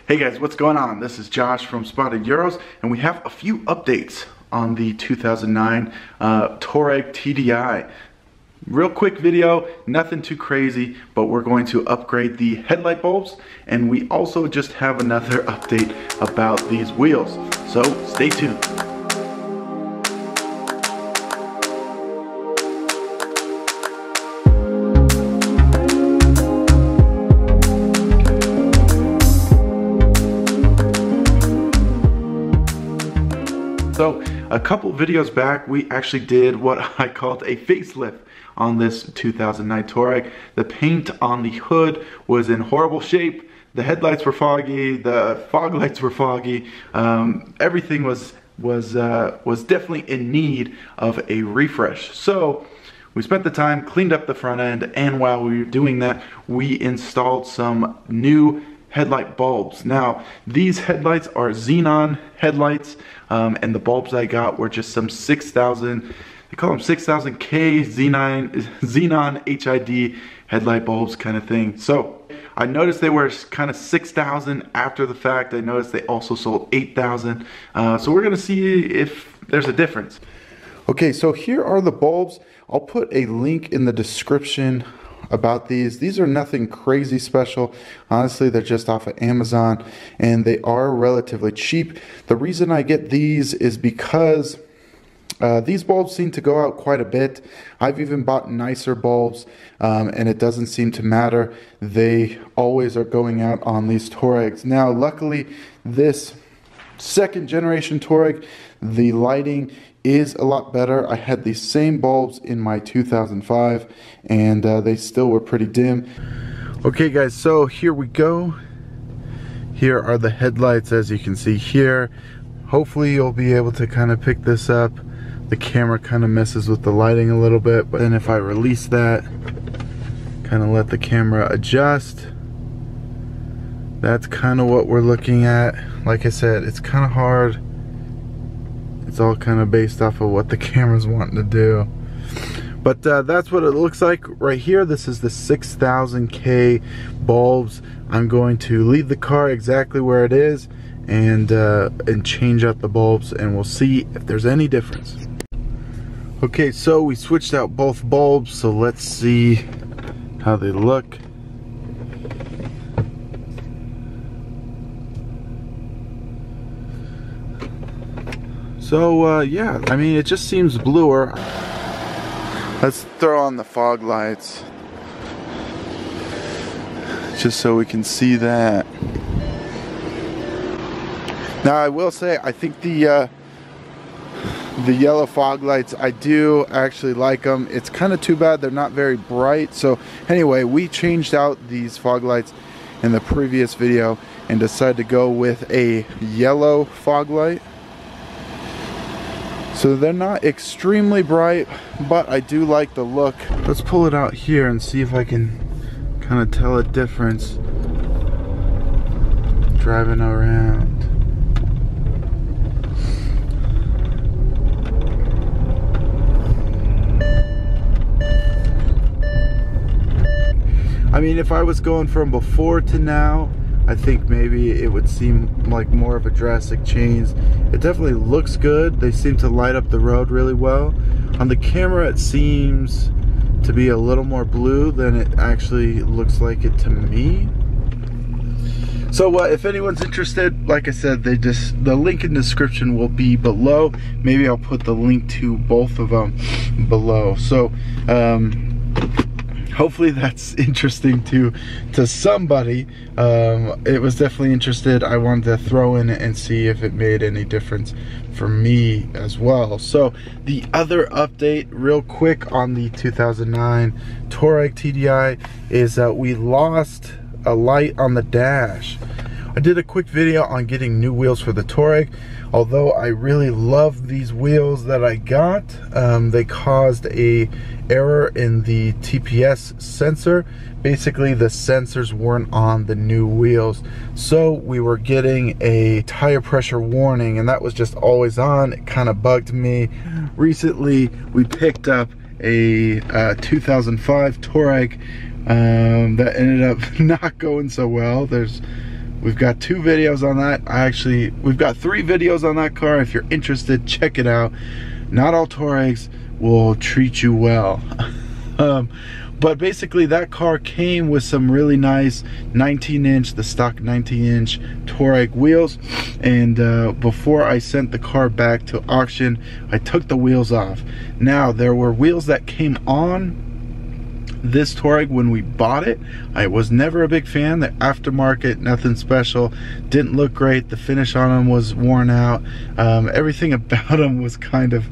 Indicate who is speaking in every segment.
Speaker 1: Hey guys, what's going on? This is Josh from Spotted Euros, and we have a few updates on the 2009 Touareg Tdi. Real quick video, nothing too crazy, but we're going to upgrade the headlight bulbs, and we also just have another update about these wheels. So stay tuned. So a couple videos back, we actually did what I called a facelift on this 2009 Touareg. The paint on the hood was in horrible shape. The headlights were foggy. The fog lights were foggy. Everything was definitely in need of a refresh. So we spent the time, cleaned up the front end, and while we were doing that, we installed some new headlight bulbs. Now, these headlights are xenon headlights, and the bulbs I got were just some 6,000, they call them 6,000K xenon HID headlight bulbs kind of thing. So I noticed they were kind of 6,000 after the fact. I noticed they also sold 8,000. So we're gonna see if there's a difference. Okay, so here are the bulbs. I'll put a link in the description about these. These are nothing crazy special. Honestly, they're just off of Amazon, and they are relatively cheap. The reason I get these is because these bulbs seem to go out quite a bit. I've even bought nicer bulbs, and it doesn't seem to matter. They always are going out on these Touaregs. Now, luckily, this second generation Touareg, the lighting is a lot better. I had these same bulbs in my 2005, and they still were pretty dim. Okay guys, so here we go. Here are the headlights, as you can see here. Hopefully you'll be able to kind of pick this up. The camera kind of messes with the lighting a little bit, but then if I release that, kind of let the camera adjust, that's kind of what we're looking at. Like I said, it's kind of hard. It's all kind of based off of what the camera's wanting to do. But that's what it looks like right here. This is the 6,000K bulbs. I'm going to leave the car exactly where it is and change out the bulbs, and we'll see if there's any difference. Okay, so we switched out both bulbs, so let's see how they look. So yeah, I mean, it just seems bluer. Let's throw on the fog lights just so we can see that. Now I will say, I think the yellow fog lights, I do actually like them. It's kind of too bad they're not very bright. So anyway, we changed out these fog lights in the previous video and decided to go with a yellow fog light. So they're not extremely bright, but I do like the look. Let's pull it out here and see if I can kind of tell a difference driving around. I mean, if I was going from before to now, I think maybe it would seem like more of a drastic change. It definitely looks good. They seem to light up the road really well. On the camera, it seems to be a little more blue than it actually looks like it to me. So if anyone's interested, like I said, the link in the description will be below. Maybe I'll put the link to both of them below. So hopefully that's interesting to somebody. It was definitely interested. I wanted to throw in and see if it made any difference for me as well. So the other update real quick on the 2009 Touareg Tdi is that we lost a light on the dash. I did a quick video on getting new wheels for the Touareg. Although I really love these wheels that I got, they caused a error in the TPS sensor. Basically, the sensors weren't on the new wheels, so we were getting a tire pressure warning, and that was just always on. It kind of bugged me. Recently, we picked up a 2005 Touareg that ended up not going so well. There's We've got 2 videos on that. We've got 3 videos on that car. If you're interested, check it out. Not all Touaregs will treat you well. But basically that car came with some really nice 19-inch, the stock 19-inch Touareg wheels. And before I sent the car back to auction, I took the wheels off. Now, there were wheels that came on this Touareg when we bought it. I was never a big fan. The aftermarket, nothing special, didn't look great. The finish on them was worn out. Everything about them was kind of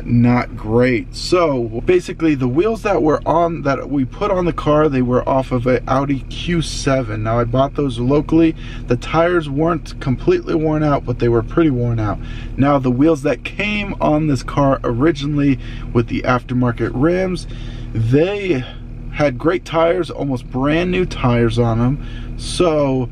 Speaker 1: not great. So basically the wheels that we put on the car, they were off of an Audi Q7. Now I bought those locally. The tires weren't completely worn out, but they were pretty worn out. Now the wheels that came on this car originally with the aftermarket rims, they had great tires, almost brand new tires on them. So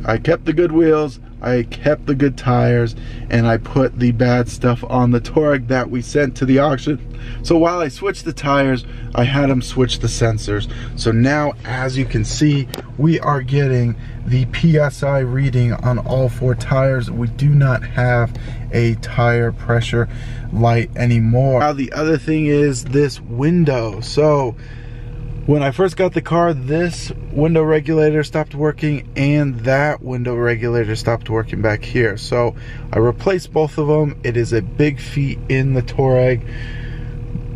Speaker 1: I kept the good wheels, I kept the good tires, and I put the bad stuff on the Touareg that we sent to the auction. So while I switched the tires, I had them switch the sensors. So now, as you can see, we are getting the PSI reading on all 4 tires. We do not have a tire pressure light anymore. Now the other thing is this window. So when I first got the car, this window regulator stopped working and that window regulator stopped working back here. So I replaced both of them. It is a big feat in the Touareg,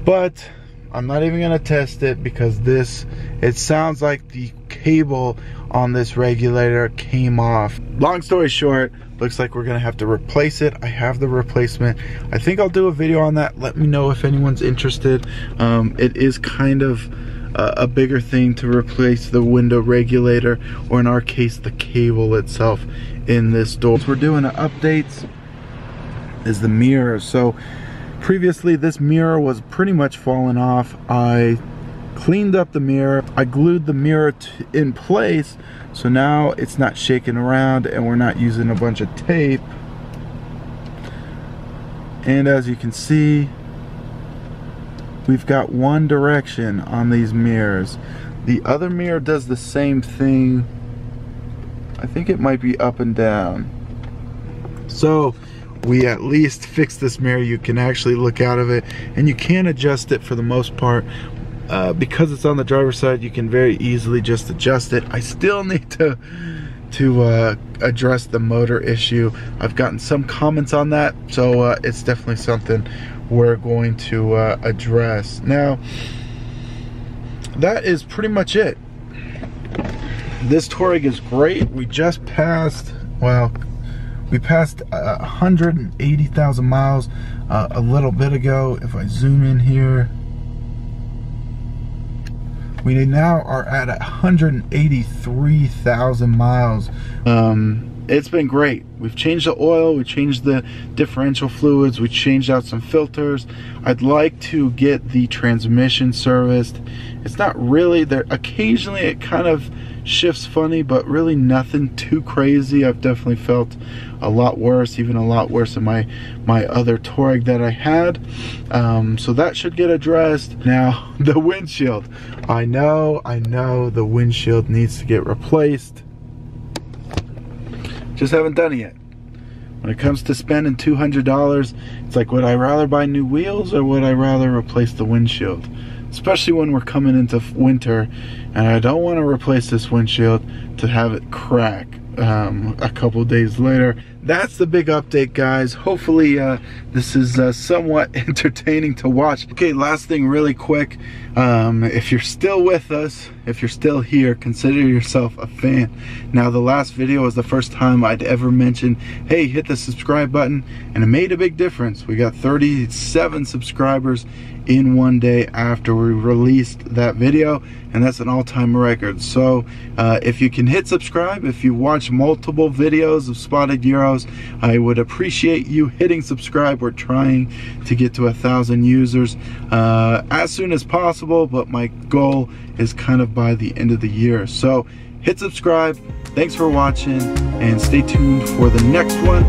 Speaker 1: but I'm not even gonna test it because it sounds like the cable on this regulator came off. Long story short, looks like we're gonna have to replace it. I have the replacement. I think I'll do a video on that. Let me know if anyone's interested. It is kind of a bigger thing to replace the window regulator, or in our case the cable itself in this door. What we're doing updates is the mirror. So previously this mirror was pretty much falling off. I cleaned up the mirror, I glued the mirror in place, so now it's not shaking around and we're not using a bunch of tape. And as you can see, we've got one direction on these mirrors. The other mirror does the same thing. I think it might be up and down. So we at least fixed this mirror. You can actually look out of it and you can adjust it for the most part. Because it's on the driver's side, you can very easily just adjust it. I still need to address the motor issue. I've gotten some comments on that, so it's definitely something we're going to address. Now, that is pretty much it. This Touareg is great. We just passed, well, we passed 180,000 miles a little bit ago. If I zoom in here, we now are at 183,000 miles. It's been great. We've changed the oil, we changed the differential fluids, we changed out some filters. I'd like to get the transmission serviced. It's not really there. Occasionally it kind of shifts funny, but really nothing too crazy. I've definitely felt a lot worse, even a lot worse than my other Touareg that I had. So that should get addressed. Now, the windshield. I know the windshield needs to get replaced. Just haven't done it yet. When it comes to spending $200, it's like, would I rather buy new wheels or would I rather replace the windshield? Especially when we're coming into winter, and I don't want to replace this windshield to have it crack a couple days later. That's the big update, guys. Hopefully this is somewhat entertaining to watch. Okay, last thing really quick. If you're still with us, if you're still here, consider yourself a fan. Now, the last video was the first time I'd ever mentioned, hey, hit the subscribe button, and it made a big difference. We got 37 subscribers in one day after we released that video, and that's an all-time record. So if you can hit subscribe, if you watch multiple videos of Spotted Euros, I would appreciate you hitting subscribe. We're trying to get to 1,000 users as soon as possible, but my goal is kind of by the end of the year. So hit subscribe. Thanks for watching, and stay tuned for the next one.